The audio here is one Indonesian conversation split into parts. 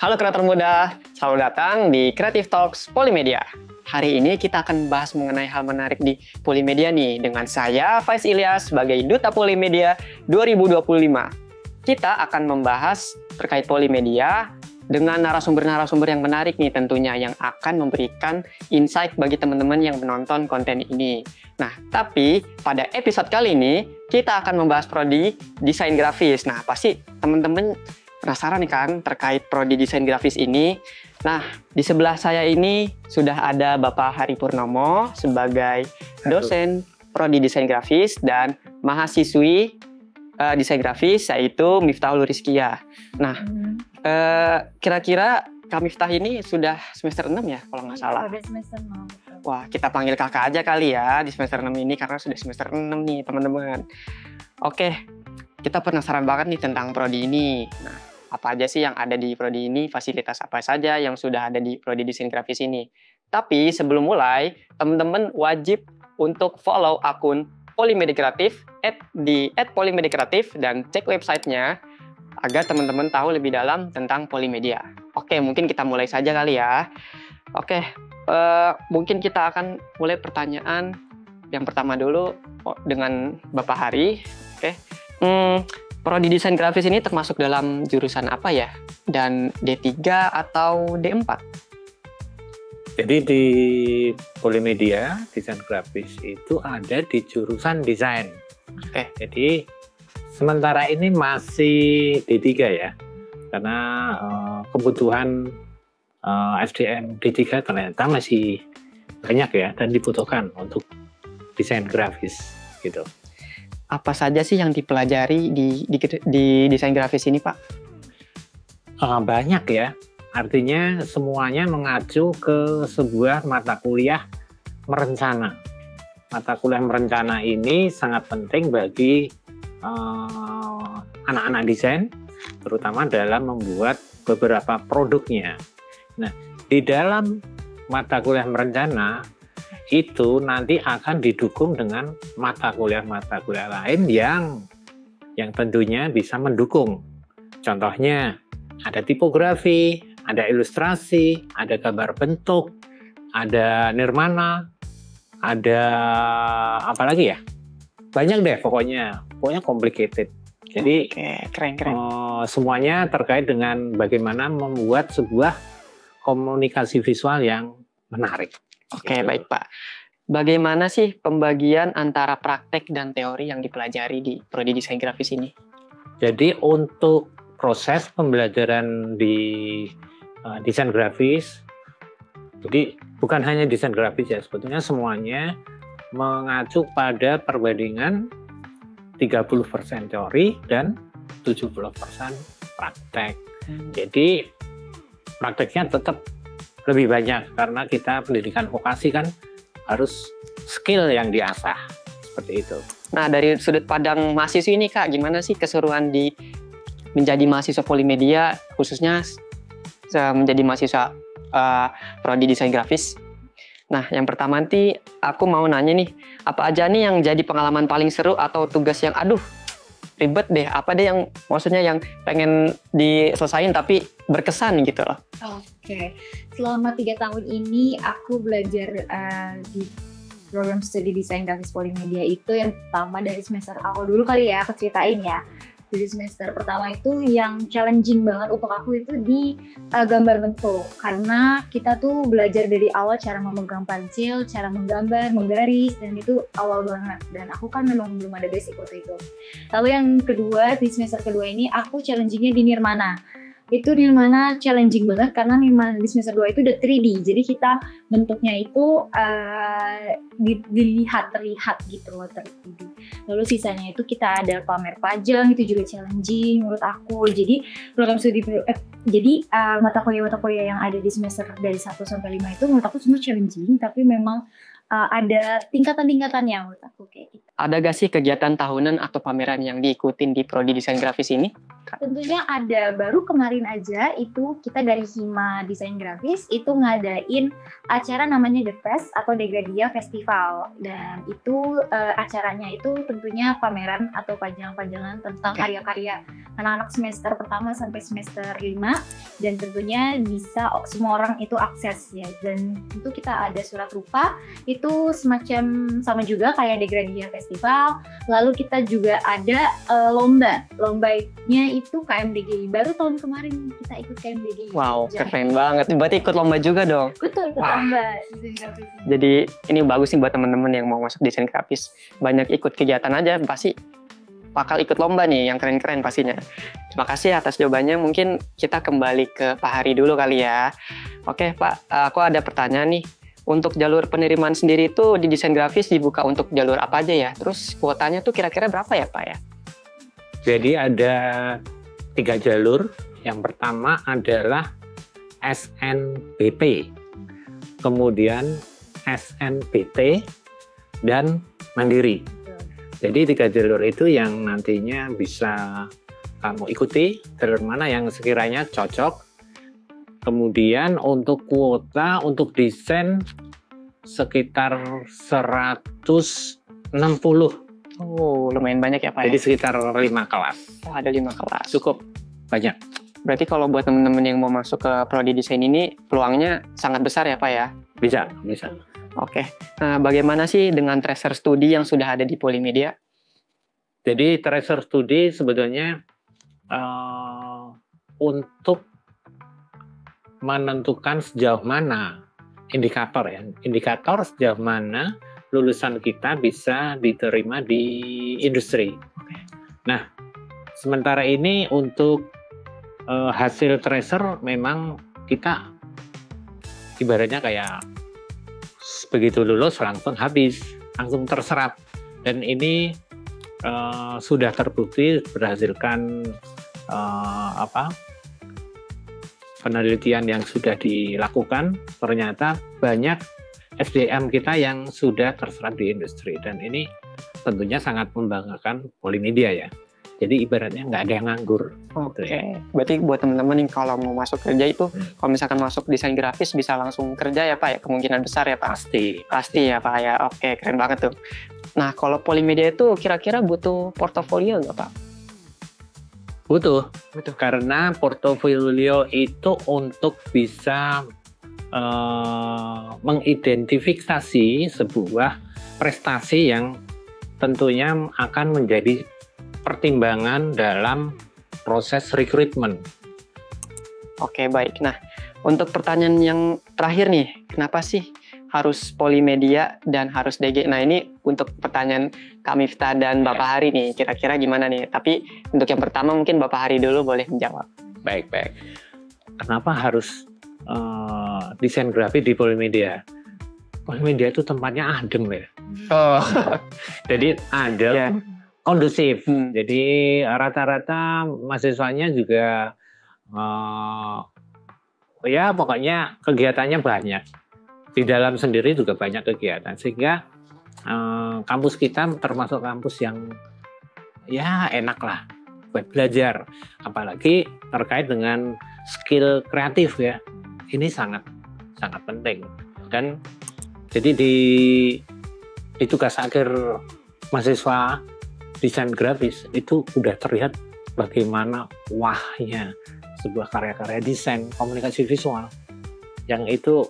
Halo kreator muda, selamat datang di Creative Talks Polimedia. Hari ini kita akan bahas mengenai hal menarik di Polimedia nih, dengan saya, Faiz Ilyas, sebagai Duta Polimedia 2025. Kita akan membahas terkait Polimedia dengan narasumber-narasumber yang menarik nih tentunya, yang akan memberikan insight bagi teman-teman yang menonton konten ini. Nah, tapi pada episode kali ini, kita akan membahas prodi desain grafis. Nah, pasti teman-teman penasaran nih kan terkait prodi desain grafis ini. Nah, di sebelah saya ini sudah ada Bapak Hari Purnomo sebagai dosen prodi desain grafis dan mahasiswi desain grafis, yaitu Miftahul Rizkia. Nah, kira-kira Kak Miftah ini sudah semester 6 ya kalau nggak salah? Udah semester 6. Wah, kita panggil kakak aja kali ya di semester 6 ini karena sudah semester 6 nih teman-teman. Oke, kita penasaran banget nih tentang prodi ini. Nah, apa aja sih yang ada di prodi ini, fasilitas apa saja yang sudah ada di prodi desain grafis ini. Tapi sebelum mulai, teman-teman wajib untuk follow akun Polimedia Kreatif di @polimediakreatif dan cek websitenya agar teman-teman tahu lebih dalam tentang Polimedia. Oke, mungkin kita mulai saja kali ya. Oke, mungkin kita akan mulai pertanyaan yang pertama dulu dengan Bapak Hari. Oke. Prodi desain grafis ini termasuk dalam jurusan apa ya? Dan D3 atau D4? Jadi di Polimedia, desain grafis itu ada di jurusan desain. Oke. Jadi sementara ini masih D3 ya. Karena kebutuhan SDM D3 ternyata masih banyak ya dan dibutuhkan untuk desain grafis gitu. Apa saja sih yang dipelajari di desain grafis ini, Pak? Banyak ya. Artinya semuanya mengacu ke sebuah mata kuliah merencana. Mata kuliah merencana ini sangat penting bagi anak-anak desain, terutama dalam membuat beberapa produknya. Nah, di dalam mata kuliah merencana itu nanti akan didukung dengan mata kuliah lain yang tentunya bisa mendukung. Contohnya ada tipografi, ada ilustrasi, ada gambar bentuk, ada nirmana, ada apa lagi ya? Banyak deh pokoknya complicated. Jadi keren. semuanya terkait dengan bagaimana membuat sebuah komunikasi visual yang menarik. Oke, baik Pak. Bagaimana sih pembagian antara praktek dan teori yang dipelajari di prodi desain grafis ini? Jadi untuk proses pembelajaran di desain grafis, jadi bukan hanya desain grafis ya, sebetulnya semuanya mengacu pada perbandingan 30% teori dan 70% praktek. Jadi prakteknya tetap lebih banyak karena kita pendidikan vokasi kan harus skill yang diasah seperti itu. Nah, dari sudut pandang mahasiswa ini Kak, gimana sih keseruan di menjadi mahasiswa Polimedia, khususnya menjadi mahasiswa prodi desain grafis? Nah, yang pertama nanti aku mau nanya nih, apa aja nih yang jadi pengalaman paling seru atau tugas yang ribet deh, apa deh yang maksudnya yang pengen diselesain tapi berkesan gitu loh. Oke. Selama 3 tahun ini aku belajar di program studi desain grafis Polimedia itu yang pertama dari semester awal dulu kali ya aku ceritain ya. Jadi semester pertama itu yang challenging banget untuk aku itu di gambar bentuk, karena kita tuh belajar dari awal cara memegang pensil, cara menggambar, menggaris, dan itu awal banget. Dan aku kan memang belum ada basic waktu itu. Lalu yang kedua, di semester kedua ini aku challengingnya di nirmana. Itu nirmana challenging banget karena nirmana di semester 2 itu udah 3D. Jadi kita bentuknya itu terlihat gitu loh, 3D. Lalu sisanya itu kita ada pamer pajang, itu juga challenging menurut aku. Jadi program studi mata kuliah yang ada di semester dari 1 sampai 5 itu menurut aku semua challenging, tapi memang ada tingkatan-tingkatannya menurut aku kayak gitu. Ada gak sih kegiatan tahunan atau pameran yang diikutin di Prodi Desain Grafis ini? Tentunya ada, baru kemarin aja itu kita dari Hima Desain Grafis itu ngadain acara namanya The Fest atau Degradia Festival, dan itu acaranya itu tentunya pameran atau pajangan-pajangan tentang karya-karya anak-anak semester pertama sampai semester 5, dan tentunya bisa semua orang itu akses ya, dan itu kita ada surat rupa itu semacam sama juga kayak Degradia Festival. Lalu kita juga ada lombanya itu KMDGI, baru tahun kemarin kita ikut KMDGI. Wow, keren banget. Berarti ikut lomba juga dong? Betul, ikut lomba desain grafis. Jadi ini bagus nih buat teman-teman yang mau masuk desain grafis. Banyak ikut kegiatan aja, pasti bakal ikut lomba nih yang keren-keren pastinya. Terima kasih atas jawabannya. Mungkin kita kembali ke Pak Hari dulu kali ya. Oke Pak, aku ada pertanyaan nih. Untuk jalur penerimaan sendiri itu di desain grafis dibuka untuk jalur apa aja ya? Terus kuotanya tuh kira-kira berapa ya Pak ya? Jadi ada 3 jalur. Yang pertama adalah SNBP, kemudian SNBT, dan Mandiri. Jadi 3 jalur itu yang nantinya bisa kamu ikuti, jalur mana yang sekiranya cocok. Kemudian untuk kuota untuk desain sekitar 160. Oh, lumayan banyak ya Pak Jadi ya? sekitar 5 kelas. Oh, ada 5 kelas. Cukup banyak. Berarti kalau buat teman-teman yang mau masuk ke Prodi Desain ini, peluangnya sangat besar ya Pak ya? Bisa. Oke. Nah, bagaimana sih dengan tracer studi yang sudah ada di Polimedia? Jadi tracer studi sebetulnya untuk menentukan sejauh mana indikator sejauh mana lulusan kita bisa diterima di industri. Nah, sementara ini untuk hasil tracer memang kita ibaratnya kayak begitu lulus langsung habis, langsung terserap, dan ini sudah terbukti berdasarkan penelitian yang sudah dilakukan. Ternyata banyak SDM kita yang sudah terserap di industri, dan ini tentunya sangat membanggakan Polimedia ya. Jadi ibaratnya nggak ada yang nganggur. Oke. Berarti buat teman-teman yang kalau mau masuk kerja itu, kalau misalkan masuk desain grafis bisa langsung kerja ya Pak ya? Kemungkinan besar ya Pak? Pasti ya Pak ya. Oke, keren banget tuh. Nah, kalau Polimedia itu kira-kira butuh portofolio nggak Pak? Butuh. Karena portofolio itu untuk bisa mengidentifikasi sebuah prestasi yang tentunya akan menjadi pertimbangan dalam proses rekrutmen. Oke, baik. Nah, untuk pertanyaan yang terakhir nih, kenapa sih harus Polimedia dan harus DG? Nah, ini untuk pertanyaan Kak Miftah dan Bapak Hari nih, kira-kira gimana nih? Tapi untuk yang pertama mungkin Bapak Hari dulu boleh menjawab. Baik. Kenapa harus desain grafis di Polimedia? Polimedia itu tempatnya adem ya. Oh. Jadi adem, Yeah. kondusif. Jadi rata-rata mahasiswanya juga ya pokoknya kegiatannya banyak. Di dalam sendiri juga banyak kegiatan, sehingga kampus kita termasuk kampus yang ya enak lah buat belajar, apalagi terkait dengan skill kreatif ya. Ini sangat penting. Dan jadi di tugas akhir mahasiswa desain grafis itu udah terlihat bagaimana wahnya sebuah karya-karya desain komunikasi visual yang itu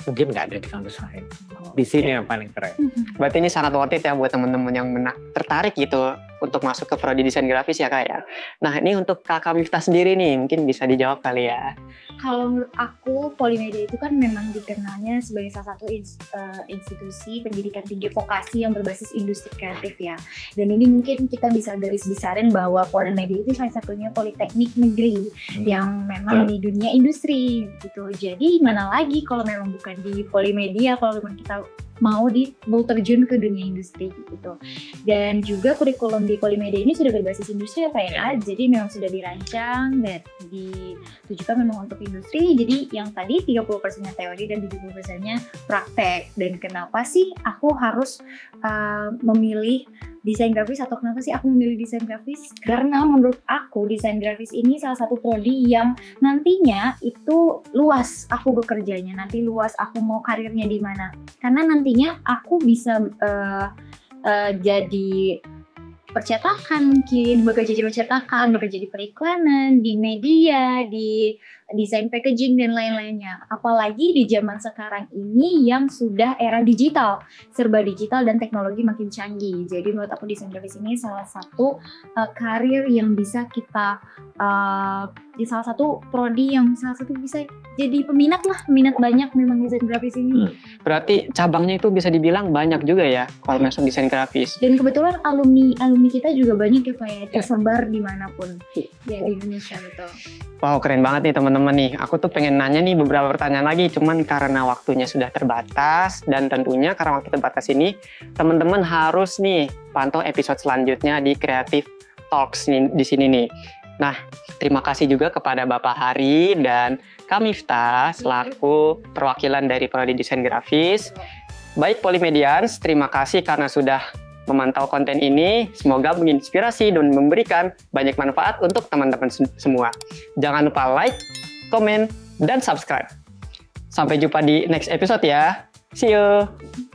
mungkin nggak ada di kampus lain. Di sini yang paling keren. Berarti ini sangat worth it ya buat teman-teman yang tertarik gitu untuk masuk ke prodi desain grafis ya Kak ya. Nah, ini untuk Kakak Miftah sendiri nih, mungkin bisa dijawab kali ya. Kalau menurut aku, Polimedia itu kan memang dikenalnya sebagai salah satu institusi pendidikan tinggi vokasi yang berbasis industri kreatif ya. Dan ini mungkin kita bisa garis besarin bahwa Polimedia itu salah satunya politeknik negeri yang memang di dunia industri gitu. Jadi mana lagi kalau memang bukan di Polimedia, kalau memang kita mau terjun ke dunia industri gitu. Dan juga kurikulum di Polimedia ini sudah berbasis industri ya Pak ya. Jadi memang sudah dirancang dan ditujukan memang untuk industri. Jadi yang tadi 30%-nya teori dan 70%-nya praktek. Dan kenapa sih aku harus memilih desain grafis atau kenapa sih aku memilih desain grafis? Karena menurut aku desain grafis ini salah satu prodi yang nantinya itu luas aku bekerjanya, nanti luas aku mau karirnya di mana. Karena nantinya aku bisa jadi percetakan mungkin, bekerja di percetakan, bekerja di periklanan, di media, di desain packaging dan lain-lainnya. Apalagi di zaman sekarang ini yang sudah era digital, serba digital dan teknologi makin canggih. Jadi menurut aku desain grafis ini salah satu karir yang bisa kita di salah satu prodi yang salah satu bisa jadi peminat banyak memang desain grafis ini. Berarti cabangnya itu bisa dibilang banyak juga ya kalau masuk desain grafis. Dan kebetulan alumni kita juga banyak ya Pak ya, tersebar dimanapun ya di Indonesia betul. Wow, keren banget nih teman-teman nih. Aku tuh pengen nanya nih beberapa pertanyaan lagi, cuman karena waktunya sudah terbatas dan tentunya karena waktu terbatas ini, teman-teman harus nih pantau episode selanjutnya di Creative Talks nih, di sini nih. Nah, terima kasih juga kepada Bapak Hari dan Kak Miftah selaku perwakilan dari Prodi Desain Grafis. Baik Polimedians, terima kasih karena sudah memantau konten ini. Semoga menginspirasi dan memberikan banyak manfaat untuk teman-teman semua. Jangan lupa like, komen, dan subscribe. Sampai jumpa di next episode ya. See you!